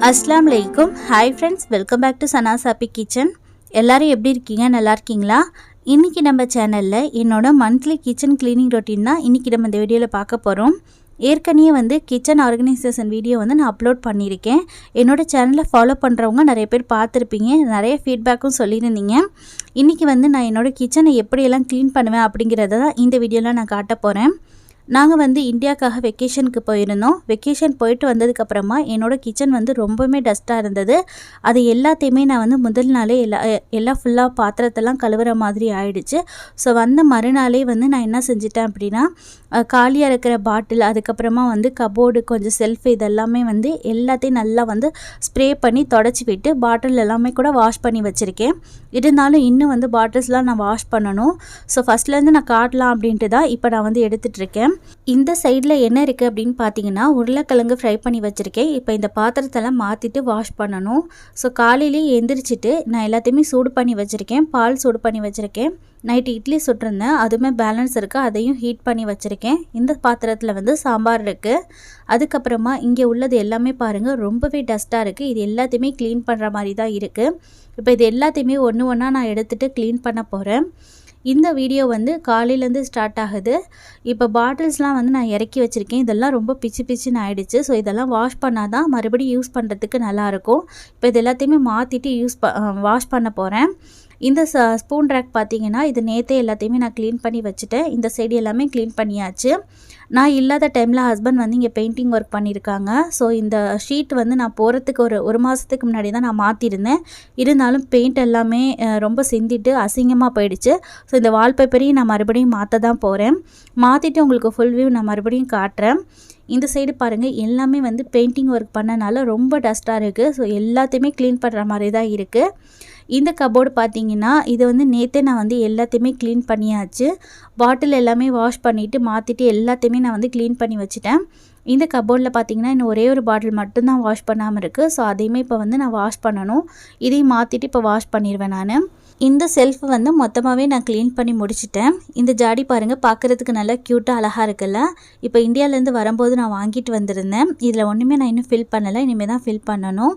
Assalamu Alaikum. Hi friends, welcome back to Shana's Happy Kitchen. எல்லாரும் எப்படி இருக்கீங்க? நல்லா இருக்கீங்களா? இன்னைக்கு நம்ம சேனல்ல என்னோட மந்த்லி கிச்சன் கிளீனிங் ரொட்டீன் தான் இன்னைக்கு நம்ம இந்த வீடியோல பார்க்க போறோம். ஏற்கனவே கிச்சன் ஆர்கனைசேஷன் வீடியோ நான் அப்லோட் பண்ணியிருக்கேன். என்னோட சேனலை ஃபாலோ பண்ணுறவங்க நிறைய பேர் பார்த்துருப்பீங்க. நிறைய ஃபீட்பேக்கும் சொல்லியிருந்தீங்க. இன்றைக்கி நான் என்னோட கிச்சனை எப்படியெல்லாம் க்ளீன் பண்ணுவேன் அப்படிங்கிறத தான் இந்த வீடியோவில் நான் காட்ட போகிறேன். நாங்கள் இந்தியாவுக்காக வெக்கேஷனுக்கு போயிருந்தோம். வெக்கேஷன் போயிட்டு வந்ததுக்கப்புறமா என்னோடய கிச்சன் ரொம்பவுமே டஸ்ட்டாக இருந்தது. அது எல்லாத்தையுமே நான் முதல் நாளே எல்லாம் ஃபுல்லாக பாத்திரத்தெல்லாம் கழுவுற மாதிரி ஆயிடுச்சு. ஸோ வந்த மறுநாளே நான் என்ன செஞ்சிட்டேன் அப்படின்னா, காலியாக இருக்கிற பாட்டில், அதுக்கப்புறமா கபோர்டு, கொஞ்சம் செல்ஃப், இதெல்லாமே எல்லாத்தையும் நல்லா ஸ்ப்ரே பண்ணி தொடச்சி விட்டு பாட்டில் எல்லாமே கூட வாஷ் பண்ணி வச்சுருக்கேன். இருந்தாலும் இன்னும் பாட்டில்ஸ்லாம் நான் வாஷ் பண்ணணும். ஸோ ஃபஸ்ட்லேருந்து நான் காட்டலாம் அப்படின்ட்டு தான் இப்போ நான் எடுத்துகிட்ருக்கேன். இந்த சைடில் என்ன இருக்குது அப்படின்னு பார்த்தீங்கன்னா, உருளைக்கிழங்கு ஃப்ரை பண்ணி வச்சுருக்கேன். இப்போ இந்த பாத்திரத்தெல்லாம் மாற்றிட்டு வாஷ் பண்ணணும். ஸோ காலையிலேயே எழுந்திரிச்சிட்டு நான் எல்லாத்தையுமே சூடு பண்ணி வச்சுருக்கேன். பால் சூடு பண்ணி வச்சுருக்கேன். நைட்டு இட்லி சுட்டிருந்தேன், அதுவுமே பேலன்ஸ் இருக்குது, அதையும் ஹீட் பண்ணி வச்சுருக்கேன். இந்த பாத்திரத்தில் சாம்பார் இருக்குது. அதுக்கப்புறமா இங்கே உள்ளது எல்லாமே பாருங்கள் ரொம்பவே டஸ்ட்டாக இருக்குது. இது எல்லாத்தையுமே க்ளீன் பண்ணுற மாதிரி தான் இருக்குது. இப்போ இது எல்லாத்தையுமே ஒன்று ஒன்றா நான் எடுத்துகிட்டு க்ளீன் பண்ண போகிறேன். இந்த வீடியோ காலையிலேருந்து ஸ்டார்ட் ஆகுது. இப்போ பாட்டில்ஸ்லாம் நான் இறக்கி வச்சுருக்கேன். இதெல்லாம் ரொம்ப பிச்சுன்னு ஆகிடுச்சு. ஸோ இதெல்லாம் வாஷ் பண்ணால் தான் மறுபடியும் யூஸ் பண்ணுறதுக்கு நல்லாயிருக்கும். இப்போ இது எல்லாத்தையுமே மாற்றிட்டு வாஷ் பண்ண போகிறேன். இந்த ஸ்பூன் ரேக் பார்த்தீங்கன்னா, இது நேற்றே எல்லாத்தையுமே நான் க்ளீன் பண்ணி வச்சுட்டேன். இந்த சைடு எல்லாமே க்ளீன் பண்ணியாச்சு. நான் இல்லாத டைமில் ஹஸ்பண்ட் இங்கே பெயிண்டிங் ஒர்க் பண்ணியிருக்காங்க. ஸோ இந்த ஷீட் நான் போகிறதுக்கு ஒரு மாதத்துக்கு முன்னாடி தான் நான் மாற்றிருந்தேன். இருந்தாலும் பெயிண்ட் எல்லாமே ரொம்ப சிந்திட்டு அசிங்கமாக போயிடுச்சு. ஸோ இந்த வால்பேப்பரையும் நான் மறுபடியும் மாற்ற தான் போகிறேன். மாற்றிட்டு உங்களுக்கு ஃபுல் வியூ நான் மறுபடியும் காட்டுறேன். இந்த சைடு பாருங்கள், எல்லாமே பெயிண்டிங் ஒர்க் பண்ணனால ரொம்ப டஸ்ட்டாக இருக்குது. ஸோ எல்லாத்தையுமே க்ளீன் பண்ணுற மாதிரி தான் இருக்குது. இந்த கபோர்டு பார்த்தீங்கன்னா, இது நேற்றே நான் எல்லாத்தையுமே க்ளீன் பண்ணியாச்சு. பாட்டில் எல்லாமே வாஷ் பண்ணிவிட்டு மாற்றிட்டு எல்லாத்தையுமே நான் க்ளீன் பண்ணி வச்சுட்டேன். இந்த கபோர்டில் பார்த்தீங்கன்னா இன்னும் ஒரே ஒரு பாட்டில் மட்டும்தான் வாஷ் பண்ணாமல் இருக்குது. ஸோ அதையுமே இப்போ நான் வாஷ் பண்ணணும். இதையும் மாற்றிட்டு இப்போ வாஷ் பண்ணிடுவேன் நான். இந்த செல்ஃப் மொத்தமாகவே நான் க்ளீன் பண்ணி முடிச்சிட்டேன். இந்த ஜாடி பாருங்கள், பார்க்குறதுக்கு நல்லா க்யூட்டாக அழகாக இருக்குல்ல. இப்போ இந்தியாவிலேருந்து வரும்போது நான் வாங்கிட்டு வந்திருந்தேன். இதில் ஒன்றுமே நான் இன்னும் ஃபில் பண்ணலை, இனிமேல் தான் ஃபில் பண்ணணும்.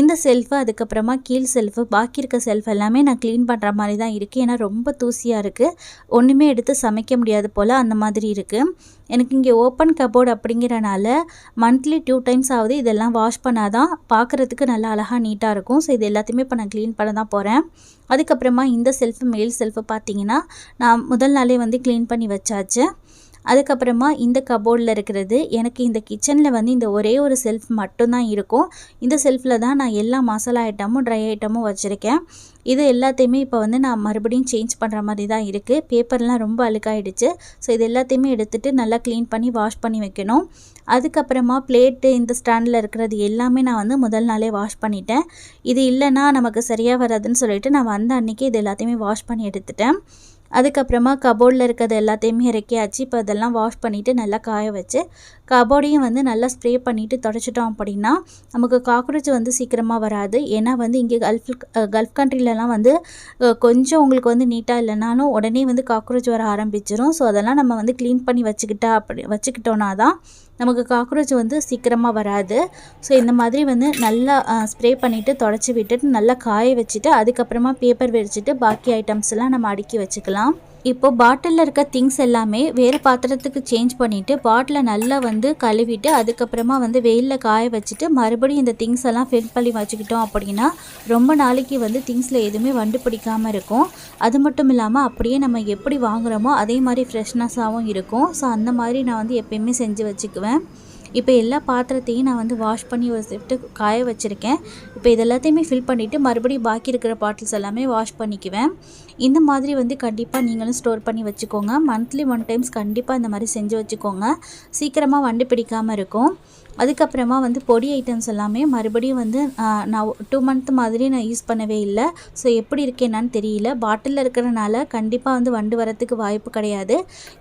இந்த செல்ஃபு, அதுக்கப்புறமா கீழ் செல்ஃபு, பாக்கி இருக்க செல்ஃப் எல்லாமே நான் க்ளீன் பண்ணுற மாதிரி தான் இருக்குது. ஏன்னா ரொம்ப தூசியாக இருக்குது. ஒன்றுமே எடுத்து சமைக்க முடியாது போல் அந்த மாதிரி இருக்குது. எனக்கு இங்கே ஓப்பன் கபோர்டு அப்படிங்கிறனால மந்த்லி 2 டைம்ஸ் ஆகுது இதெல்லாம் வாஷ் பண்ணால் தான் பார்க்குறதுக்கு நல்லா அழகாக நீட்டாக இருக்கும். ஸோ இது எல்லாத்தையுமே இப்போ நான் க்ளீன் பண்ண தான் போகிறேன். அதுக்கப்புறமா இந்த செல்ஃபு, மேல் செல்ஃபு பார்த்தீங்கன்னா நான் முதல் நாளே க்ளீன் பண்ணி வச்சாச்சு. அதுக்கப்புறமா இந்த கபோர்டில் இருக்கிறது, எனக்கு இந்த கிச்சனில் இந்த ஒரே ஒரு செல்ஃப் மட்டும்தான் இருக்கும். இந்த செல்ஃபில் தான் நான் எல்லா மசாலா ஐட்டமும் ட்ரை ஐட்டமும் வச்சுருக்கேன். இது எல்லாத்தையுமே இப்போ நான் மறுபடியும் சேஞ்ச் பண்ணுற மாதிரி தான் இருக்குது. பேப்பர்லாம் ரொம்ப அழுக்காயிடுச்சு. ஸோ இது எல்லாத்தையுமே எடுத்துகிட்டு நல்லா க்ளீன் பண்ணி வாஷ் பண்ணி வைக்கணும். அதுக்கப்புறமா பிளேட்டு, இந்த ஸ்டாண்டில் இருக்கிறது எல்லாமே நான் முதல் நாளே வாஷ் பண்ணிட்டேன். இது இல்லைன்னா நமக்கு சரியாக வராதுன்னு சொல்லிட்டு நான் வந்த அன்றைக்கி இது எல்லாத்தையுமே வாஷ் பண்ணி எடுத்துட்டேன். அதுக்கப்புறமா கபோர்டில் இருக்கிறது எல்லாத்தையுமே இறக்கியாச்சு. இப்போ அதெல்லாம் வாஷ் பண்ணிவிட்டு நல்லா காய வச்சு கபோர்டையும் நல்லா ஸ்ப்ரே பண்ணிவிட்டு தொடச்சிட்டோம் அப்படின்னா நமக்கு காக்ரோச் சீக்கிரமாக வராது. ஏன்னா இங்கே கல்ஃப் கண்ட்ரிலலாம் கொஞ்சம் உங்களுக்கு நீட்டாக இல்லைனாலும் உடனே காக்ரோச் வர ஆரம்பிச்சிடும். ஸோ அதெல்லாம் நம்ம க்ளீன் பண்ணி வச்சுக்கிட்டோன்னா தான் நமக்கு காக்ரோச் சீக்கிரமாக வராது. ஸோ இந்த மாதிரி நல்லா ஸ்ப்ரே பண்ணிவிட்டு தொடச்சி விட்டுட்டு நல்லா காய வச்சுட்டு அதுக்கப்புறமா பேப்பர் விரிச்சிட்டு பாக்கி ஐட்டம்ஸ்லாம் நம்ம அடுக்கி வச்சுக்கலாம். இப்போது பாட்டிலில் இருக்க திங்ஸ் எல்லாமே வேறு பாத்திரத்துக்கு சேஞ்ச் பண்ணிவிட்டு பாட்டிலை நல்லா கழுவிட்டு அதுக்கப்புறமா வெயிலில் காய வச்சுட்டு மறுபடியும் இந்த திங்ஸ் எல்லாம் ஃபில் பண்ணி வச்சுக்கிட்டோம் அப்படின்னா ரொம்ப நாளைக்கு திங்ஸில் எதுவுமே வண்டு பிடிக்காமல் இருக்கும். அது மட்டும் இல்லாமல் அப்படியே நம்ம எப்படி வாங்குகிறோமோ அதே மாதிரி ஃப்ரெஷ்னஸாகவும் இருக்கும். ஸோ அந்த மாதிரி நான் எப்பயுமே செஞ்சு வச்சுக்குவேன். இப்போ எல்லா பாத்திரத்தையும் நான் வாஷ் பண்ணி வச்சுட்டு காய வச்சுருக்கேன். இப்போ இது எல்லாத்தையுமே ஃபில் பண்ணிவிட்டு மறுபடியும் பாக்கி இருக்கிற பாட்டில்ஸ் எல்லாமே வாஷ் பண்ணிக்குவேன். இந்த மாதிரி கண்டிப்பாக நீங்களும் ஸ்டோர் பண்ணி வச்சுக்கோங்க. மந்த்லி 1 டைம்ஸ் கண்டிப்பாக இந்த மாதிரி செஞ்சு வச்சுக்கோங்க. சீக்கிரமாக வண்டு பிடிக்காமல் இருக்கும். அதுக்கப்புறமா வந்து பொடி ஐட்டம்ஸ் எல்லாமே மறுபடியும் வந்து நான் 2 மந்த் மாதிரி நான் யூஸ் பண்ணவே இல்லை. ஸோ எப்படி இருக்கு என்னன்னு தெரியல. பாட்டிலில் இருக்கிறனால கண்டிப்பாக வந்து வண்டு வரத்துக்கு வாய்ப்பு கிடையாது.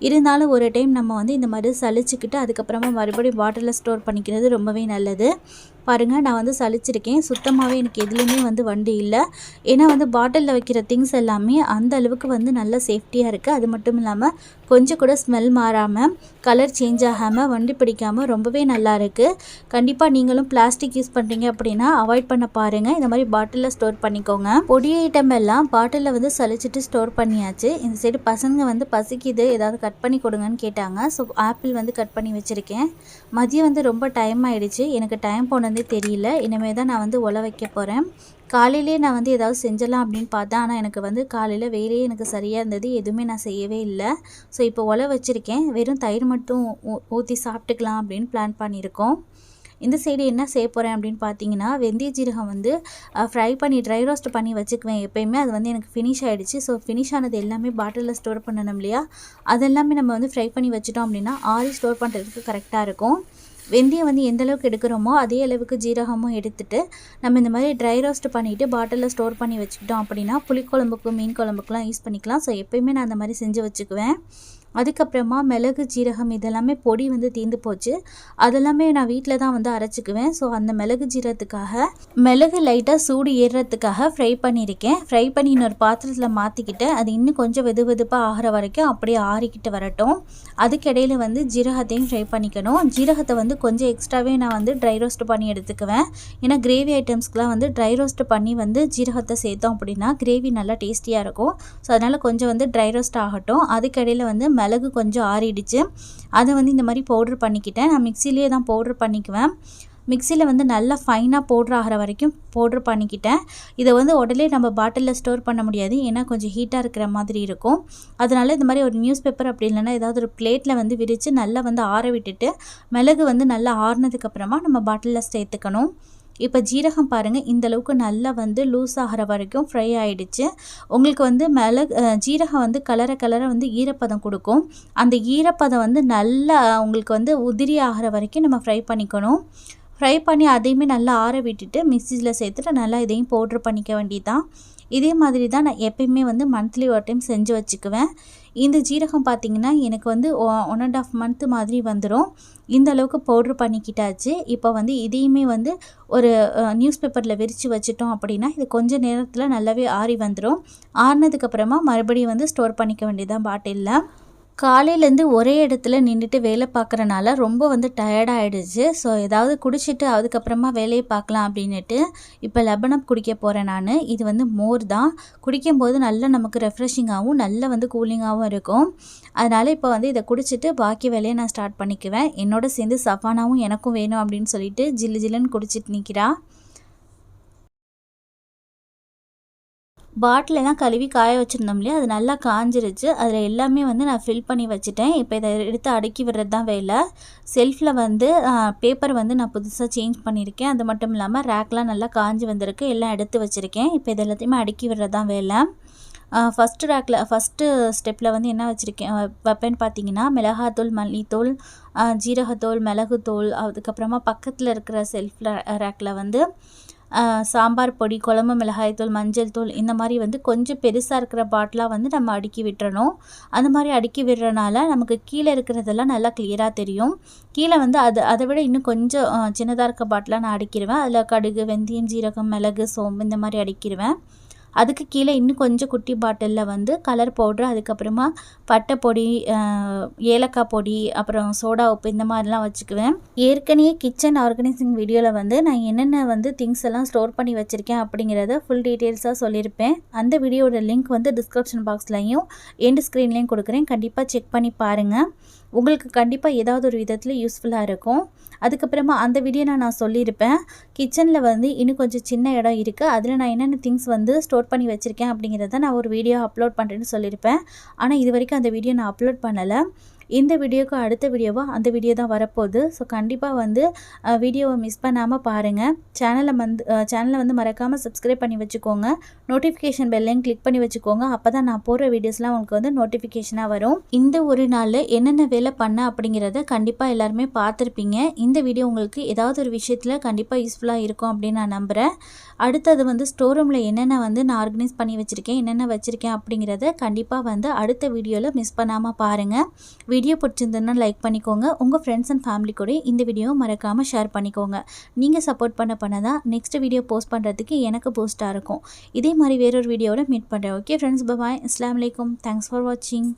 இருந்தாலும் ஒரு டைம் நம்ம வந்து இந்த மாதிரி சலிச்சுக்கிட்டு அதுக்கப்புறமா மறுபடியும் பாட்டிலில் ஸ்டோர் பண்ணிக்கிறது ரொம்பவே நல்லது. பாருங்கள், நான் வந்து சலிச்சிருக்கேன். சுத்தமாகவே எனக்கு எதுலேயுமே வந்து வண்டு இல்லை. ஏன்னா வந்து பாட்டிலில் வைக்கிற திங்ஸ் எல்லாமே அந்த அளவுக்கு வந்து நல்ல சேஃப்டியாக இருக்குது. அது மட்டும் இல்லாமல் கொஞ்சம் கூட ஸ்மெல் மாறாமல், கலர் சேஞ்ச் ஆகாமல், வண்டு பிடிக்காமல் ரொம்பவே நல்லா இருக்குது. கண்டிப்பாக நீங்களும் பிளாஸ்டிக் யூஸ் பண்ணுறீங்க அப்படின்னா அவாய்ட் பண்ண பாருங்கள். இந்த மாதிரி பாட்டிலில் ஸ்டோர் பண்ணிக்கோங்க. பொடி ஐட்டம் எல்லாம் பாட்டிலில் வந்து சலிச்சிட்டு ஸ்டோர் பண்ணியாச்சு. இந்த சைடு பசங்க வந்து பசிக்குது, ஏதாவது கட் பண்ணி கொடுங்கன்னு கேட்டாங்க. ஸோ ஆப்பிள் வந்து கட் பண்ணி வச்சுருக்கேன். மதியம் வந்து ரொம்ப டைம் ஆகிடுச்சு. எனக்கு டைம் போனதே தெரியல. இனிமேல் தான் நான் வந்து உல வைக்க போகிறேன். காலையிலே நான் வந்து ஏதாவது செஞ்சலாம் அப்படின்னு பார்த்தேன். ஆனால் எனக்கு வந்து காலையில் வேலையே எனக்கு சரியாக இருந்தது. எதுவுமே நான் செய்யவே இல்லை. ஸோ இப்போ உல வச்சுருக்கேன். வெறும் தயிர் மட்டும் ஊற்றி சாப்பிட்டுக்கலாம் அப்படின்னு பிளான் பண்ணியிருக்கோம். இந்த சைடு என்ன செய்ய போகிறேன் அப்படின்னு பார்த்தீங்கன்னா, வெந்தய ஜீரகம் வந்து ஃப்ரை பண்ணி ட்ரை ரோஸ்ட் பண்ணி வச்சுக்குவேன் எப்போயுமே. அது வந்து எனக்கு ஃபினிஷ் ஆகிடுச்சு. ஸோ ஃபினிஷ் ஆனது எல்லாமே பாட்டிலில் ஸ்டோர் பண்ணணும் இல்லையா, அதெல்லாமே நம்ம வந்து ஃப்ரை பண்ணி வச்சுட்டோம் அப்படின்னா ஆறி ஸ்டோர் பண்ணுறதுக்கு கரெக்டாக இருக்கும். வெந்தயம் வந்து எந்த அளவுக்கு எடுக்கிறோமோ அதே அளவுக்கு ஜீரகமும் எடுத்துகிட்டு நம்ம இந்த மாதிரி ட்ரை ரோஸ்ட் பண்ணிவிட்டு பாட்டிலில் ஸ்டோர் பண்ணி வச்சுக்கிட்டோம் அப்படின்னா புளிக்குழம்புக்கு மீன் குழம்புக்குலாம் யூஸ் பண்ணிக்கலாம். ஸோ எப்போயுமே நான் அந்த மாதிரி செஞ்சு வச்சுக்குவேன். அதுக்கப்புறமா மிளகு ஜீரகம் இதெல்லாமே பொடி வந்து தீர்ந்து போச்சு. அதெல்லாமே நான் வீட்டில் தான் வந்து அரைச்சிக்குவேன். ஸோ அந்த மிளகு ஜீரகத்துக்காக மிளகு லைட்டாக சூடு ஏறுறதுக்காக ஃப்ரை பண்ணியிருக்கேன். ஃப்ரை பண்ணி இன்னொரு பாத்திரத்தில் மாற்றிக்கிட்டு அது இன்னும் கொஞ்சம் வெது வெதுப்பாக ஆகிற வரைக்கும் அப்படியே ஆறிக்கிட்டு வரட்டும். அதுக்கிடையில் வந்து ஜீரகத்தையும் ஃப்ரை பண்ணிக்கணும். ஜீரகத்தை வந்து கொஞ்சம் எக்ஸ்ட்ராவே நான் வந்து ட்ரை ரோஸ்ட் பண்ணி எடுத்துக்குவேன். ஏன்னா கிரேவி ஐட்டம்ஸ்க்குலாம் வந்து ட்ரை ரோஸ்ட் பண்ணி வந்து ஜீரகத்தை சேர்த்தோம் அப்படின்னா கிரேவி நல்லா டேஸ்டியாக இருக்கும். ஸோ அதனால் கொஞ்சம் வந்து ட்ரை ரோஸ்ட் ஆகட்டும். அதுக்கிடையில் வந்து மிளகு கொஞ்சம் ஆறிடுச்சு. அதை வந்து இந்த மாதிரி பவுட்ரு பண்ணிக்கிட்டேன். நான் மிக்சிலேயே தான் பவுட்ரு பண்ணிக்குவேன். மிக்சியில் வந்து நல்லா ஃபைனாக பவுட்ரு ஆகிற வரைக்கும் பவுட்ரு பண்ணிக்கிட்டேன். இதை வந்து உடனே நம்ம பாட்டிலில் ஸ்டோர் பண்ண முடியாது. ஏன்னா கொஞ்சம் ஹீட்டாக இருக்கிற மாதிரி இருக்கும். அதனால் இந்த மாதிரி ஒரு நியூஸ் பேப்பர் அப்படி இல்லைன்னா ஏதாவது ஒரு பிளேட்டில் வந்து விரித்து நல்லா வந்து ஆற விட்டுட்டு மிளகு வந்து நல்லா ஆறினதுக்கப்புறமா நம்ம பாட்டிலில் சேர்த்துக்கணும். இப்போ ஜீரகம் பாருங்கள், இந்த அளவுக்கு நல்லா வந்து லூஸ் ஆகிற வரைக்கும் ஃப்ரை ஆகிடுச்சு. உங்களுக்கு வந்து ஜீரகம் வந்து கலரை வந்து ஈரப்பதம் கொடுக்கும். அந்த ஈரப்பதம் வந்து நல்லா உங்களுக்கு வந்து உதிரி ஆகிற வரைக்கும் நம்ம ஃப்ரை பண்ணிக்கணும். ஃப்ரை பண்ணி அதையுமே நல்லா ஆற விட்டுட்டு மிக்சியில் சேர்த்துட்டு நல்லா இதையும் பவுட்ரு பண்ணிக்க வேண்டியதுதான். இதே மாதிரி தான் நான் எப்பயுமே வந்து மந்த்லி ஒரு டைம் செஞ்சு வச்சுக்குவேன். இந்த ஜீரகம் பார்த்திங்கன்னா எனக்கு வந்து 1.5 மந்த்து மாதிரி வந்துடும். இந்த அளவுக்கு பவுட்ரு பண்ணிக்கிட்டாச்சு. இப்போ வந்து இதையுமே வந்து ஒரு நியூஸ் பேப்பரில் விரித்து வச்சுட்டோம் அப்படின்னா இது கொஞ்சம் நேரத்தில் நல்லாவே ஆறி வந்துடும். ஆறினதுக்கப்புறமா மறுபடியும் வந்து ஸ்டோர் பண்ணிக்க வேண்டியதான் பாட்டிலில். காலையிலேருந்து ஒரே இடத்துல நின்றுட்டு வேலை பார்க்குறனால ரொம்ப வந்து டயர்டாகிடுச்சு. ஸோ ஏதாவது குடிச்சிட்டு அதுக்கப்புறமா வேலையை பார்க்கலாம் அப்படின்னுட்டு இப்போ லெபனப் குடிக்க போகிறேன் நான். இது வந்து மோர் தான். குடிக்கும்போது நல்லா நமக்கு ரெஃப்ரெஷிங்காகவும் நல்லா வந்து கூலிங்காகவும் இருக்கும். அதனால் இப்போ வந்து இதை குடிச்சிட்டு பாக்கி வேலையை நான் ஸ்டார்ட் பண்ணிக்குவேன். என்னோட சேர்ந்து சஃபானாவும் எனக்கும் வேணும் அப்படின்னு சொல்லிட்டு ஜில்லு ஜில்லுன்னு குடிச்சிட்டு நிற்கிறா. பாட்டிலெல்லாம் கழுவி காய வச்சுருந்தோம் இல்லையா, அது நல்லா காஞ்சிருச்சு. அதில் எல்லாமே வந்து நான் ஃபில் பண்ணி வச்சுட்டேன். இப்போ இதை எடுத்து அடுக்கி விடுறது தான் வேலை. செல்ஃபில் வந்து பேப்பர் வந்து நான் புதுசாக சேஞ்ச் பண்ணியிருக்கேன். அது மட்டும் இல்லாமல் ரேக்லாம் நல்லா காஞ்சி வந்திருக்கு. எல்லாம் எடுத்து வச்சுருக்கேன். இப்போ இது எல்லாத்தையுமே அடுக்கி விடுறது தான் வேலை. ஃபஸ்ட்டு ஸ்டெப்பில் வந்து என்ன வைப்பேன்னு பார்த்தீங்கன்னா, மிளகாத்தூள், மல்லித்தூள், ஜீரகத்தூள், மிளகுத்தூள், அதுக்கப்புறமா பக்கத்தில் இருக்கிற செல்ஃபில் ரேக்கில் வந்து சாம்பார் பொடி, குழம்பு மிளகாய்த்தூள், மஞ்சள் தூள், இந்த மாதிரி வந்து கொஞ்சம் பெருசாக இருக்கிற பாட்டிலாக வந்து நம்ம அடுக்கி விட்டுறணும். அந்த மாதிரி அடுக்கி விடுறனால நமக்கு கீழே இருக்கிறதெல்லாம் நல்லா கிளியராக தெரியும். கீழே வந்து அதை விட இன்னும் கொஞ்சம் சின்னதாக இருக்க பாட்டிலாக நான் அடுக்கிடுவேன். அதில் கடுகு, வெந்தயம், ஜீரகம், மிளகு, சோம்பு இந்த மாதிரி அடுக்கிடுவேன். அதுக்கு கீழே இன்னும் கொஞ்சம் குட்டி பாட்டிலில் வந்து கலர் பவுட்ரு, அதுக்கப்புறமா பட்டை பொடி, ஏலக்காய் பொடி, அப்புறம் சோடா உப்பு இந்த மாதிரிலாம் வச்சுக்குவேன். ஏற்கனவே கிச்சன் ஆர்கனைசிங் வீடியோவில் வந்து நான் என்னென்ன வந்து திங்ஸ் எல்லாம் ஸ்டோர் பண்ணி வச்சுருக்கேன் அப்படிங்கிறத ஃபுல் டீட்டெயில்ஸாக சொல்லியிருப்பேன். அந்த வீடியோட லிங்க் வந்து டிஸ்கிரிப்ஷன் பாக்ஸ்லையும் எண்ட் ஸ்க்ரீன்லேயும் கொடுக்குறேன். கண்டிப்பாக செக் பண்ணி பாருங்கள். உங்களுக்கு கண்டிப்பாக ஏதாவது ஒரு விதத்தில் யூஸ்ஃபுல்லாக இருக்கும். அதுக்கப்புறமா அந்த வீடியோ நான் சொல்லியிருப்பேன். கிச்சனில் வந்து இன்னும் கொஞ்சம் சின்ன இடம் இருக்குது. அதில் நான் என்னென்ன திங்ஸ் வந்து ஸ்டோர் பண்ணி வச்சுருக்கேன் அப்படிங்கிறத நான் ஒரு வீடியோ அப்லோட் பண்ணுறேன்னு சொல்லியிருப்பேன். ஆனால் இது வரைக்கும் அந்த வீடியோ நான் அப்லோட் பண்ணலை. இந்த வீடியோக்கு அடுத்த வீடியோவா அந்த வீடியோ தான் வரப்போகுது. ஸோ கண்டிப்பாக வந்து வீடியோவை மிஸ் பண்ணாமல் பாருங்கள். சேனலை வந்து மறக்காமல் சப்ஸ்கிரைப் பண்ணி வச்சுக்கோங்க. நோட்டிஃபிகேஷன் பெல்லையும் கிளிக் பண்ணி வச்சுக்கோங்க. அப்போ தான் நான் போடுற வீடியோஸ்லாம் உங்களுக்கு வந்து நோட்டிஃபிகேஷனாக வரும். இந்த ஒரு நாளில் என்னென்ன வேலை பண்ண அப்படிங்கிறத கண்டிப்பாக எல்லாருமே பார்த்துருப்பீங்க. இந்த வீடியோ உங்களுக்கு ஏதாவது ஒரு விஷயத்தில் கண்டிப்பாக யூஸ்ஃபுல்லாக இருக்கும் அப்படின்னு நான் நம்புகிறேன். அடுத்தது வந்து ஸ்டோர் ரூமில் என்னென்ன வந்து நான் ஆர்கனைஸ் பண்ணி வச்சுருக்கேன், என்னென்ன வச்சுருக்கேன் அப்படிங்கிறத கண்டிப்பாக வந்து அடுத்த வீடியோவில் மிஸ் பண்ணாமல் பாருங்கள். வீடியோ பிடிச்சிருந்ததுன்னா லைக் பண்ணிக்கோங்க. உங்கள் ஃப்ரெண்ட்ஸ் அண்ட் ஃபேமிலி கூட இந்த வீடியோவை மறக்காமல் ஷேர் பண்ணிக்கோங்க. நீங்கள் சப்போர்ட் பண்ண தான் நெக்ஸ்ட் வீடியோ போஸ்ட் பண்ணுறதுக்கு எனக்கு போஸ்ட்டாக இருக்கும். இதே மாதிரி வேறொரு வீடியோவில் மீட் பண்ணுறேன். ஓகே ஃப்ரெண்ட்ஸ், பாய். அஸ்ஸலாமு அலைக்கும். தேங்க்ஸ் ஃபார் வாட்சிங்.